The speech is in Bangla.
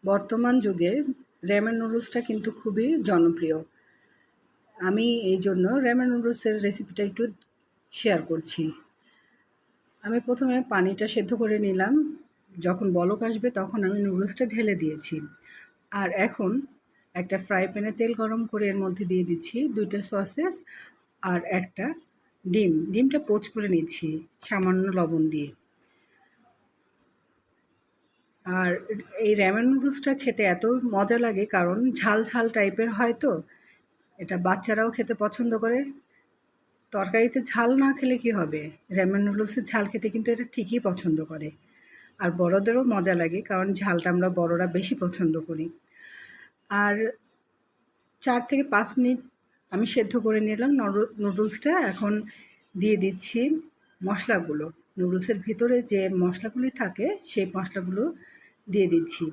বর্তমান যুগে র্যামেন নুডলসটা কিন্তু খুবই জনপ্রিয়। আমি এই জন্য র্যামেন নুডলসের রেসিপিটা একটু শেয়ার করছি। আমি প্রথমে পানিটা সেদ্ধ করে নিলাম। যখন বলক আসবে তখন আমি নুডলসটা ঢেলে দিয়েছি। আর এখন একটা ফ্রাই প্যানে তেল গরম করে এর মধ্যে দিয়ে দিচ্ছি 2টা সসেস আর একটা ডিম। ডিমটা পোচ করে নিচ্ছি সামান্য লবণ দিয়ে। আর এই র্যামেন নুডলসটা খেতে এত মজা লাগে কারণ ঝাল ঝাল টাইপের হয় তো, এটা বাচ্চারাও খেতে পছন্দ করে। তরকারিতে ঝাল না খেলে কি হবে, র্যামেন নুডলসের ঝাল খেতে কিন্তু এটা ঠিকই পছন্দ করে। আর বড়দেরও মজা লাগে কারণ ঝালটা আমরা বড়রা বেশি পছন্দ করি। আর 4 থেকে 5 মিনিট আমি সেদ্ধ করে নিলাম নুডলসটা। এখন দিয়ে দিচ্ছি মশলাগুলো। নুডলসের ভিতরে যে মশলাগুলি থাকে সেই মশলাগুলো দিয়ে দিচ্ছি।